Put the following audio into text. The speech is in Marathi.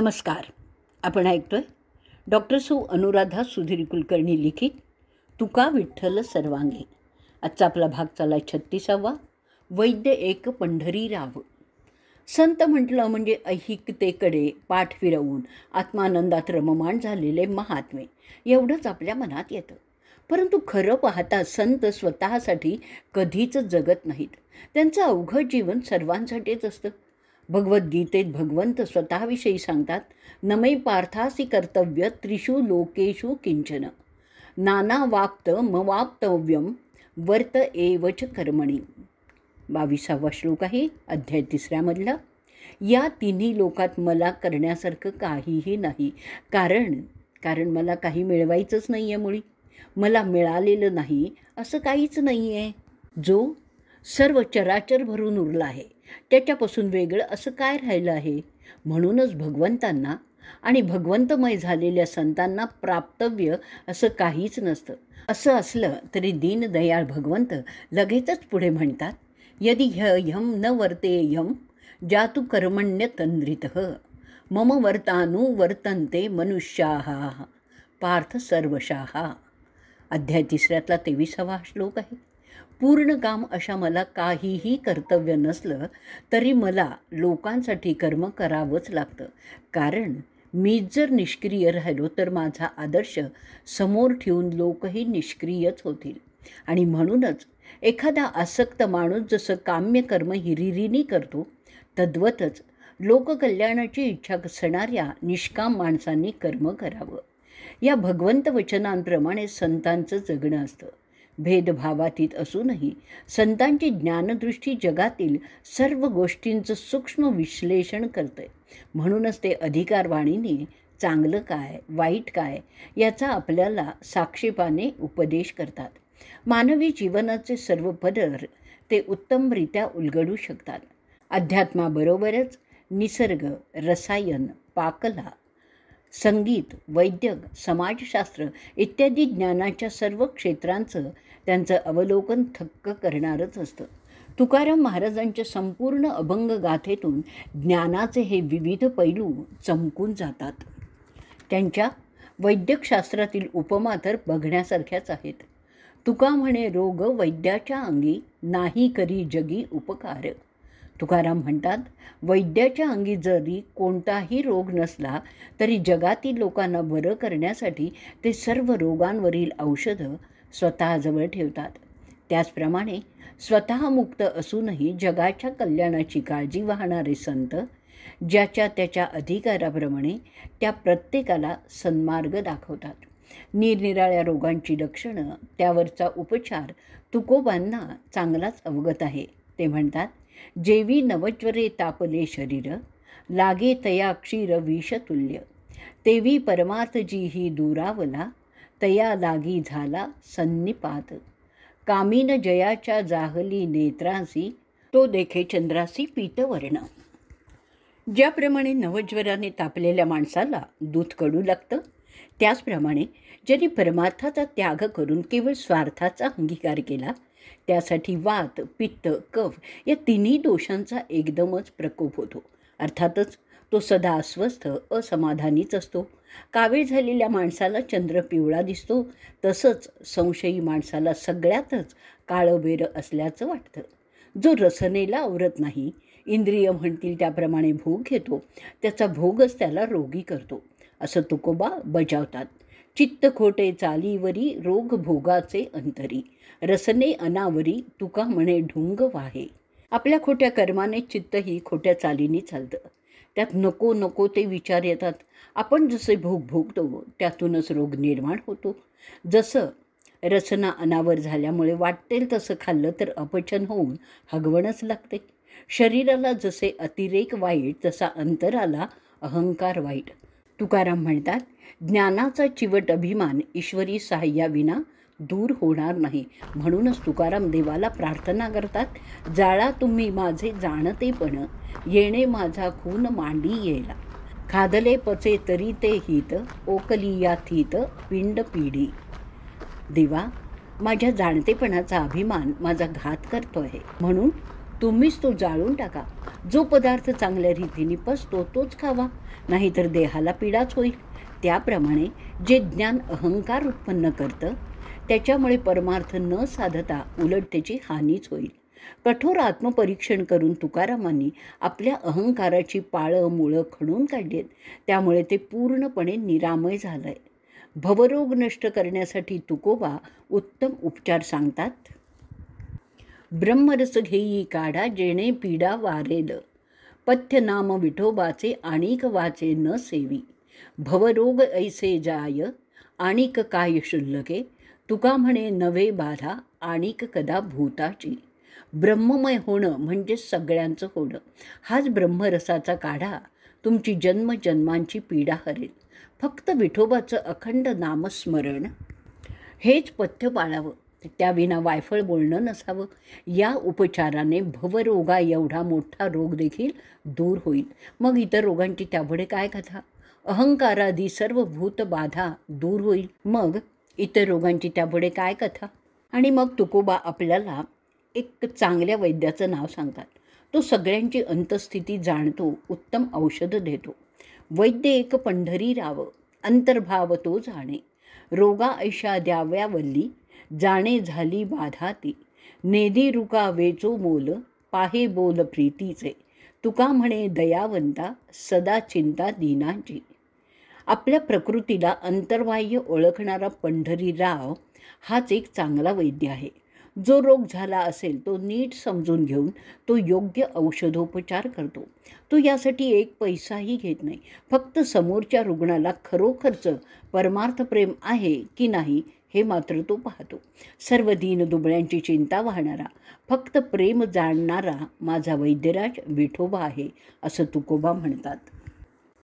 नमस्कार. आपण ऐकतोय डॉक्टर सौ अनुराधा सुधीर कुलकर्णी लिखित तुका विठ्ठल सर्वांगी. आजचा आपला भाग चालाय 36वा. वैद्य एक पंढरीराव. संत म्हटलं म्हणजे ऐहिकतेकडे पाठ फिरवून आत्मानंदात रममाण झालेले महात्मे एवढंच आपल्या मनात येतं. परंतु खरं पाहता संत स्वतःसाठी कधीच जगत नाहीत. त्यांचं अवघड जीवन सर्वांसाठीच असतं. भगवद्गीतेत भगवंत स्वतःविषयी सांगतात, नमै पार्थासी कर्तव्य त्रिषु लोकेषु किंचन नाना वाप्त मवाप्तव्यम वर्त एवच कर्मणी. 22वा श्लोक आहे अध्याय 3 या तिन्ही लोकात मला करण्यासारखं काहीही नाही. कारण मला काही मिळवायचंच नाही आहे. मुळी मला मिळालेलं नाही असं काहीच नाही आहे. जो सर्व चराचर भरून उरला आहे त्याच्यापासून वेगळं असं काय राहिलं आहे. म्हणूनच भगवंतांना आणि भगवंतमय झालेल्या संतांना प्राप्तव्य असं काहीच नसतं. असं असलं तरी दीनदयाळ भगवंत लगेचच पुढे म्हणतात, यदि ह्यहं न वर्तेयं जातु कर्मण्यतन्द्रितः मम वर्तानुवर्तन्ते मनुष्याः पार्थ सर्वशाः. अध्याय 3 23वा श्लोक आहे. पूर्ण काम अशा मला काहीही कर्तव्य नसलं तरी मला लोकांसाठी कर्म करावंच लागतं. कारण मीच जर निष्क्रिय राहिलो तर माझा आदर्श समोर ठेवून लोकही निष्क्रियच होतील. आणि म्हणूनच एखादा आसक्त माणूस जसं काम्य कर्म हिरिरीने करतो तद्वतच लोककल्याणाची इच्छा असणाऱ्या निष्काम माणसांनी कर्म करावं. या भगवंत वचनांप्रमाणे संतांचं जगणं असतं. भेदभावातीत असूनही संतांची ज्ञानदृष्टी जगातील सर्व गोष्टींचं सूक्ष्म विश्लेषण करते. म्हणूनच ते अधिकारवाणीने चांगलं काय वाईट काय याचा आपल्याला साक्षेपाने उपदेश करतात. मानवी जीवनाचे सर्व पदर ते उत्तमरित्या उलगडू शकतात. अध्यात्माबरोबरच निसर्ग, रसायन, पाकला, संगीत, वैद्यक, समाजशास्त्र इत्यादी ज्ञानाच्या सर्व क्षेत्रांचं त्यांचं अवलोकन थक्क करणारच असतं. तुकाराम महाराजांच्या संपूर्ण अभंग गाथेतून ज्ञानाचे हे विविध पैलू चमकून जातात. त्यांच्या वैद्यकशास्त्रातील उपमा तर बघण्यासारख्याच आहेत. तुका म्हणे रोग वैद्याच्या अंगी नाही करी जगी उपकार. तुकाराम म्हणतात, वैद्याच्या अंगी जरी कोणताही रोग नसला तरी जगातील लोकांना बरं करण्यासाठी ते सर्व रोगांवरील औषधं स्वतःजवळ ठेवतात. त्याचप्रमाणे स्वतः मुक्त असूनही जगाच्या कल्याणाची काळजी वाहणारे संत ज्याच्या त्याच्या अधिकाराप्रमाणे त्या प्रत्येकाला सन्मार्ग दाखवतात. निरनिराळ्या रोगांची लक्षणं त्यावरचा उपचार तुकोबांना चांगलाच अवगत आहे. ते म्हणतात, जेवी नवज्वरे तापले शरीर लागे तया क्षीर विषतुल्य तेवी परमार्थ जी ही दुरावला तया लागी झाला सन्निपात कामीन जयाच्या जाहली नेत्रांसी तो देखे चंद्रासी पीतवर्ण. ज्याप्रमाणे नवज्वराने तापलेल्या माणसाला दूध कडू लागतं त्याचप्रमाणे ज्यांनी परमार्थाचा त्याग करून केवळ स्वार्थाचा अंगीकार केला त्यासाठी वात, पित्त, कफ या तिन्ही दोषांचा एकदमच प्रकोप होतो. अर्थातच तो सदा अस्वस्थ असमाधानीच असतो. कावीळ झालेल्या माणसाला चंद्र पिवळा दिसतो तसंच संशयी माणसाला सगळ्यातच काळंबेरं असल्याचं वाटतं. जो रसनेला आवरत नाही, इंद्रिय म्हणतील त्याप्रमाणे भोग घेतो, त्याचा भोगच त्याला रोगी करतो असं तुकोबा बजावतात. चित्त खोटे चालीवरी रोग भोगाचे अंतरी रसने अनावरी तुका म्हणे ढुंग वाहे. आपल्या खोट्या कर्माने चित्तही खोट्या चालीने चालतं. त्यात नको नको ते विचार येतात. आपण जसे भोग भोगतो त्यातूनच रोग निर्माण होतो. जसं रसना अनावर झाल्यामुळे वाटेल तसं खाल्लं तर अपचन होऊन हगवणच लागते. शरीराला जसे अतिरेक वाईट तसा अंतराला अहंकार वाईट. तुकाराम म्हणतात, ज्ञानाचा चिवट अभिमान ईश्वरी सहाय्याविना दूर होणार नाही. म्हणूनच तुकाराम देवाला प्रार्थना करतात, जाळा तुम्ही माझे जाणतेपण येणे माझा खून मांडी येला खादले पचे तरी ते हित ओकली या थीत पिंड पिढी. देवा, माझ्या जाणतेपणाचा अभिमान माझा घात करतो आहे म्हणून तुम्हीच तो जाळून टाका. जो पदार्थ चांगल्या रीतीने पचतो तोच खावा, नाहीतर देहाला पीडाच होईल. त्याप्रमाणे जे ज्ञान अहंकार उत्पन्न करतं त्याच्यामुळे परमार्थ न साधता उलट त्याची हानीच होईल. कठोर आत्मपरीक्षण करून तुकारामांनी आपल्या अहंकाराची पाळं मुळं खणून काढलीत. त्यामुळे ते पूर्णपणे निरामय झालंय. भवरोग नष्ट करण्यासाठी तुकोबा उत्तम उपचार सांगतात. ब्रह्मरस घेई काढा जेणे पीडा वारेल, पथ्य नाम विठोबाचे आणिक वाचे न सेवी. भवरोग ऐसे जाय आणिक काय शुल्लके, तुका म्हणे नवे बाधा आणिक कदा भूताची. ब्रह्ममय होणं म्हणजे सगळ्यांचं होणं. हाच ब्रह्मरसाचा काढा तुमची जन्मजन्मांची पीडा हरेल. फक्त विठोबाचं अखंड नामस्मरण हेच पथ्य पाळावं. त्याविना वायफळ बोलणं नसावं. या उपचाराने भवरोगा एवढा मोठा रोग देखील दूर होईल. मग इतर रोगांची त्यापुढे काय कथा. अहंकारादी सर्व भूतबाधा दूर होईल. मग इतर रोगांची त्यापुढे काय कथा. आणि मग तुकोबा आपल्याला एक चांगल्या वैद्याचं नाव सांगतात. तो सगळ्यांची अंतस्थिती जाणतो, उत्तम औषधं देतो. वैद्य एक पंढरी राव, अंतर्भाव तो जाणे. रोगा ऐशा द्याव्या वल्ली, जाणे झाली बाधा ती. नेदी रुका वेचो मोल, पाहे बोल प्रीतीचे. तुका म्हणे दयावंता, सदा चिंता दीनाची. आपल्या प्रकृतीला अंतर्बाह्य ओळखणारा पंढरीराव हाच एक चांगला वैद्य आहे. जो रोग झाला असेल तो नीट समजून घेऊन तो योग्य औषधोपचार करतो. तो यासाठी एक पैसाही घेत नाही. फक्त समोरच्या रुग्णाला खरोखरचं परमार्थ प्रेम आहे की नाही हे मात्र तो पाहतो. सर्व दीनदुबळ्यांची चिंता वाहणारा, फक्त प्रेम जाणणारा माझा वैद्यराज विठोबा आहे, असं तुकोबा म्हणतात.